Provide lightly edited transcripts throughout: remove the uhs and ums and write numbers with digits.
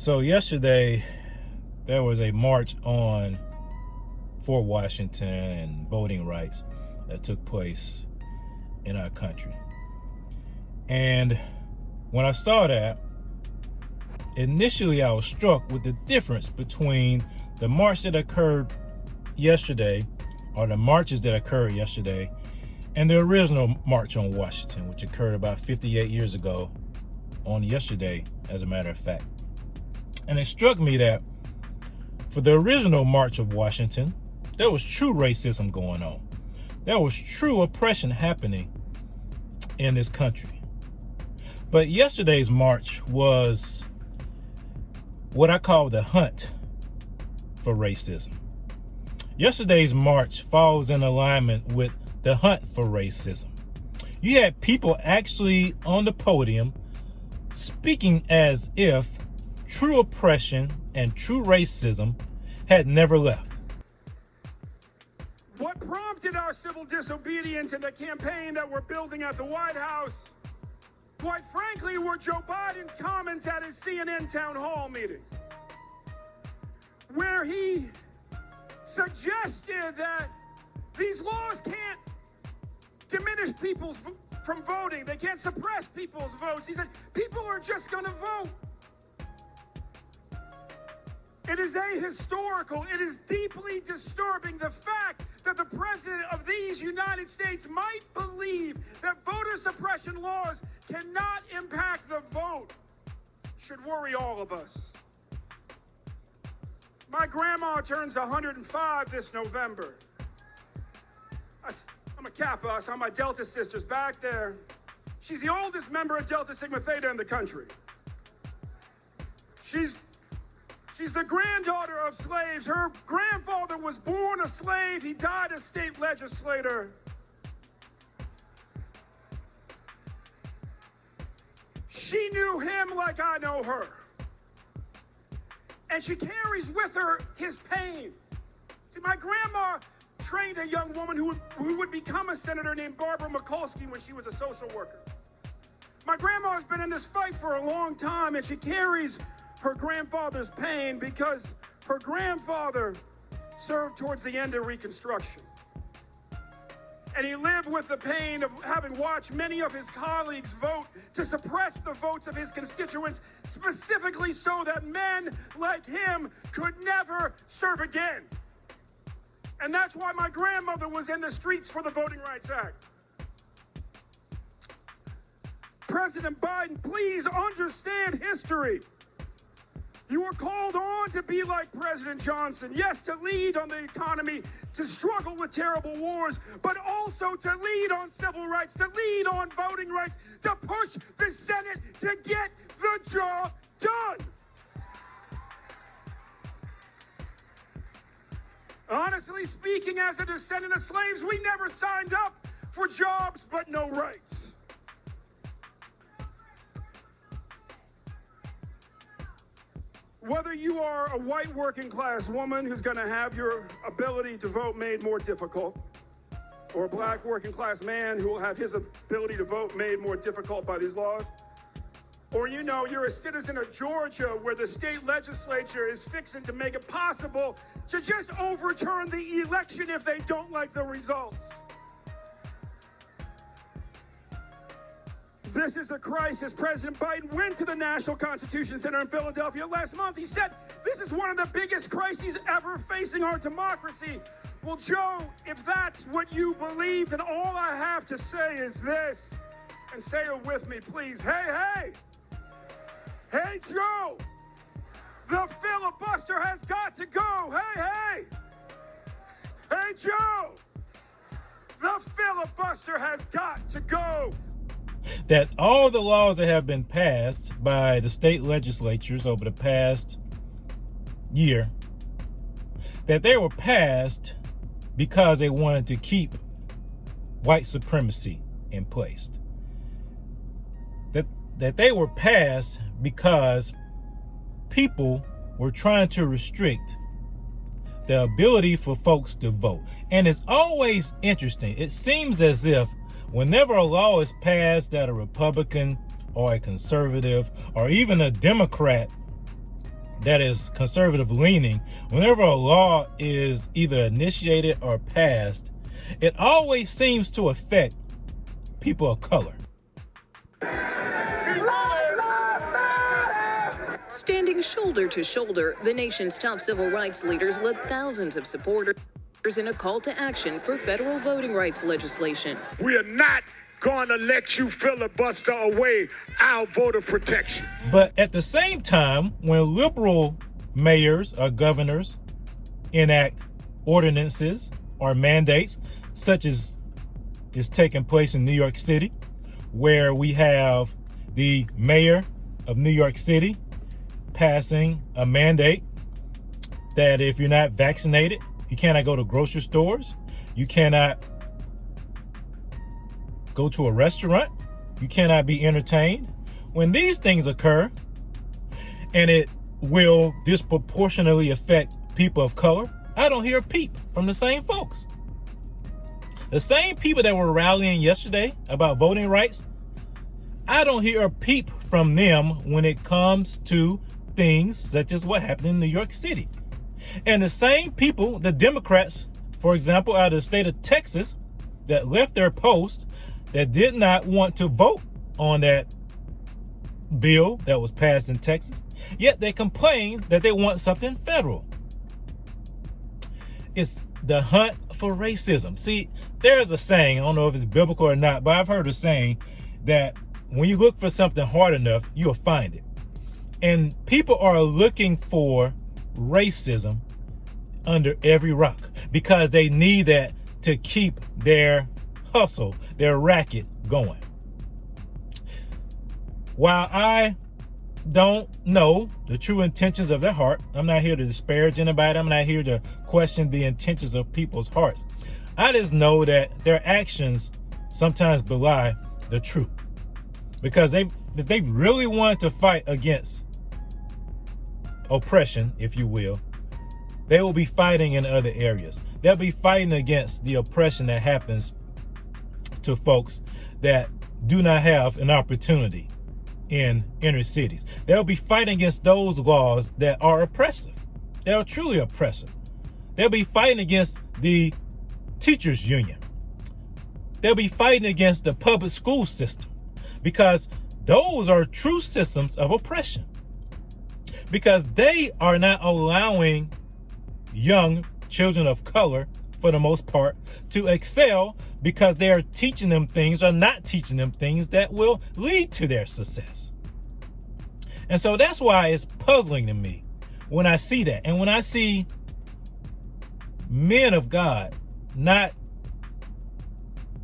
So yesterday, there was a march on for Washington and voting rights that took place in our country. And when I saw that, initially I was struck with the difference between the march that occurred yesterday, or the marches that occurred yesterday, and the original March on Washington, which occurred about 58 years ago on yesterday, as a matter of fact. And it struck me that for the original March of Washington, there was true racism going on. There was true oppression happening in this country. But yesterday's march was what I call the hunt for racism. Yesterday's march falls in alignment with the hunt for racism. You had people actually on the podium speaking as if true oppression and true racism had never left. What prompted our civil disobedience in the campaign that we're building at the White House, quite frankly, were Joe Biden's comments at his CNN town hall meeting, where he suggested that these laws can't diminish people from voting. They can't suppress people's votes. He said people are just going to vote. It is ahistorical. It is deeply disturbing the fact that the president of these United States might believe that voter suppression laws cannot impact the vote. Should worry all of us. My grandma turns 105 this November. I'm a Kappa, so my Delta sister's back there. She's the oldest member of Delta Sigma Theta in the country. She's the granddaughter of slaves. Her grandfather was born a slave. He died a state legislator. She knew him like I know her. And she carries with her his pain. See, my grandma trained a young woman who would become a senator named Barbara Mikulski when she was a social worker. My grandma has been in this fight for a long time, and she carries her grandfather's pain because her grandfather served towards the end of Reconstruction. And he lived with the pain of having watched many of his colleagues vote to suppress the votes of his constituents, specifically so that men like him could never serve again. And that's why my grandmother was in the streets for the Voting Rights Act. President Biden, please understand history. You were called on to be like President Johnson. Yes, to lead on the economy, to struggle with terrible wars, but also to lead on civil rights, to lead on voting rights, to push the Senate to get the job done. Honestly speaking, as a descendant of slaves, we never signed up for jobs but no rights. Whether you are a white working class woman who's going to have your ability to vote made more difficult, or a black working class man who will have his ability to vote made more difficult by these laws, or you're a citizen of Georgia where the state legislature is fixing to make it possible to just overturn the election if they don't like the results. This is a crisis. President Biden went to the National Constitution Center in Philadelphia last month. He said, this is one of the biggest crises ever facing our democracy. Well, Joe, if that's what you believe, then all I have to say is this, and say it with me, please. Hey, Joe, the filibuster has got to go. Hey, Joe, the filibuster has got to go. That all the laws that have been passed by the state legislatures over the past year, that they were passed because they wanted to keep white supremacy in place. That they were passed because people were trying to restrict the ability for folks to vote. And it's always interesting. It seems as if whenever a law is passed that a Republican or a conservative or even a Democrat that is conservative leaning, whenever a law is either initiated or passed, it always seems to affect people of color. Standing shoulder to shoulder, the nation's top civil rights leaders led thousands of supporters in a call to action for federal voting rights legislation. We are not going to let you filibuster away our voter protection. But at the same time, when liberal mayors or governors enact ordinances or mandates, such as is taking place in New York City, where we have the mayor of New York City passing a mandate that if you're not vaccinated, you cannot go to grocery stores, you cannot go to a restaurant, you cannot be entertained. When these things occur, and it will disproportionately affect people of color, I don't hear a peep from the same folks. The same people that were rallying yesterday about voting rights, I don't hear a peep from them when it comes to things such as what happened in New York City. And the same people, the Democrats, for example, out of the state of Texas, that left their post, that did not want to vote on that bill that was passed in Texas, yet they complain that they want something federal. It's the hunt for racism. See, there's a saying, I don't know if it's biblical or not, but I've heard a saying that when you look for something hard enough, you'll find it. And people are looking for racism under every rock because they need that to keep their hustle, their racket going. While I don't know the true intentions of their heart, I'm not here to disparage anybody. I'm not here to question the intentions of people's hearts. I just know that their actions sometimes belie the truth. Because if they really wanted to fight against oppression, if you will, they will be fighting in other areas. They'll be fighting against the oppression that happens to folks that do not have an opportunity in inner cities. They'll be fighting against those laws that are oppressive. They are truly oppressive. They'll be fighting against the teachers union. They'll be fighting against the public school system because those are true systems of oppression. Because they are not allowing young children of color, for the most part, to excel because they are teaching them things or not teaching them things that will lead to their success. And so that's why it's puzzling to me when I see that. And when I see men of God not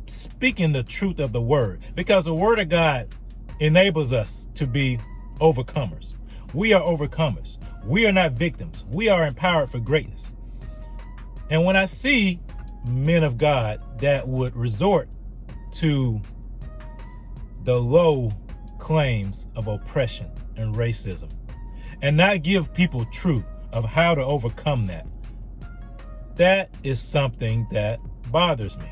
speaking the truth of the word, because the word of God enables us to be overcomers. We are overcomers. We are not victims. We are empowered for greatness. And when I see men of God that would resort to the low claims of oppression and racism and not give people truth of how to overcome that, that is something that bothers me.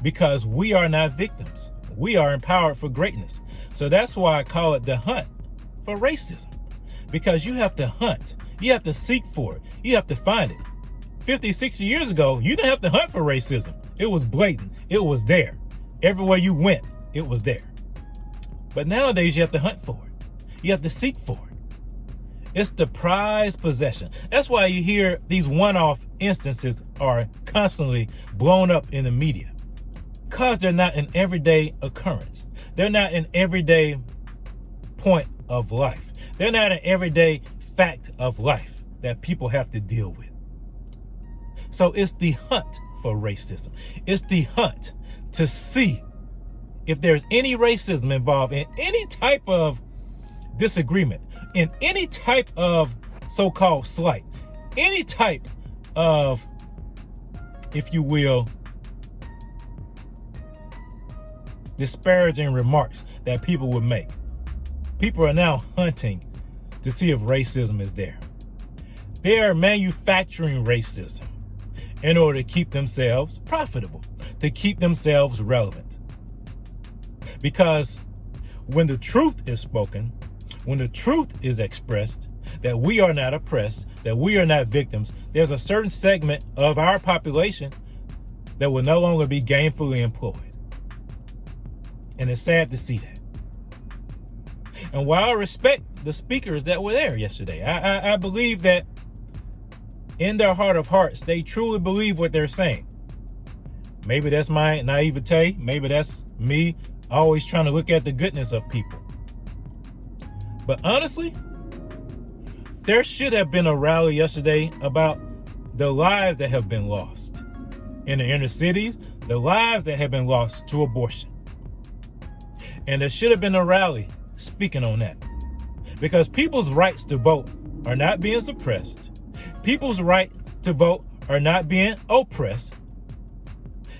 Because we are not victims. We are empowered for greatness. So that's why I call it the hunt for racism. Because you have to hunt. You have to seek for it. You have to find it. 50, 60 years ago, you didn't have to hunt for racism. It was blatant. It was there. Everywhere you went, it was there. But nowadays, you have to hunt for it. You have to seek for it. It's the prized possession. That's why you hear these one-off instances are constantly blown up in the media. Because they're not an everyday occurrence. They're not an everyday point of life. They're not an everyday fact of life that people have to deal with. So it's the hunt for racism. It's the hunt to see if there's any racism involved in any type of disagreement, in any type of so-called slight, any type of, if you will, disparaging remarks that people would make. People are now hunting to see if racism is there. They are manufacturing racism in order to keep themselves profitable, to keep themselves relevant. Because when the truth is spoken, when the truth is expressed, that we are not oppressed, that we are not victims, there's a certain segment of our population that will no longer be gainfully employed. And it's sad to see that. And while I respect the speakers that were there yesterday, I believe that in their heart of hearts, they truly believe what they're saying. Maybe that's my naivete. Maybe that's me always trying to look at the goodness of people. But honestly, there should have been a rally yesterday about the lives that have been lost in the inner cities, the lives that have been lost to abortion. And there should have been a rally speaking on that. Because people's rights to vote are not being suppressed. People's right to vote are not being oppressed.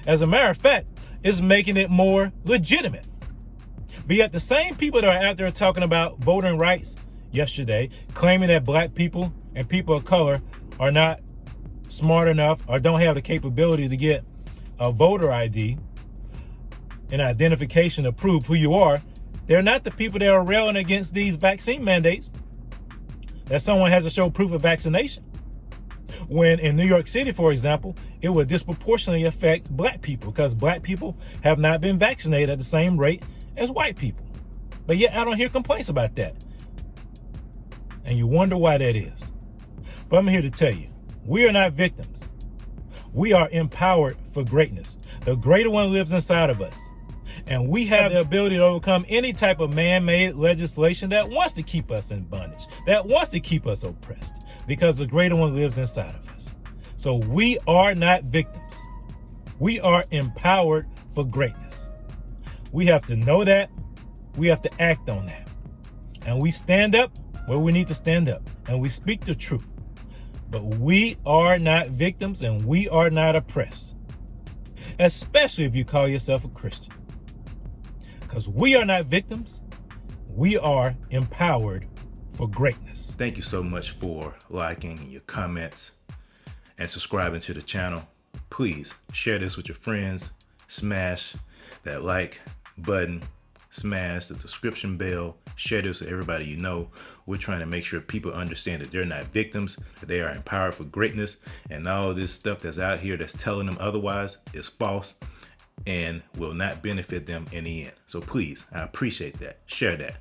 As a matter of fact, it's making it more legitimate. But yet the same people that are out there talking about voting rights yesterday, claiming that black people and people of color are not smart enough or don't have the capability to get a voter ID, an identification to prove who you are, they're not the people that are railing against these vaccine mandates, that someone has to show proof of vaccination. When in New York City, for example, it would disproportionately affect black people because black people have not been vaccinated at the same rate as white people. But yet I don't hear complaints about that. And you wonder why that is. But I'm here to tell you, we are not victims. We are empowered for greatness. The greater one lives inside of us. And we have the ability to overcome any type of man-made legislation that wants to keep us in bondage, that wants to keep us oppressed, because the greater one lives inside of us. So we are not victims. We are empowered for greatness. We have to know that. We have to act on that. And we stand up where we need to stand up. And we speak the truth. But we are not victims and we are not oppressed. Especially if you call yourself a Christian. Because we are not victims. We are empowered for greatness. Thank you so much for liking your comments and subscribing to the channel. Please share this with your friends. Smash that like button. Smash the subscription bell. Share this with everybody you know. We're trying to make sure people understand that they're not victims, that they are empowered for greatness, and all this stuff that's out here that's telling them otherwise is false and will not benefit them in the end. So please, I appreciate that. Share that.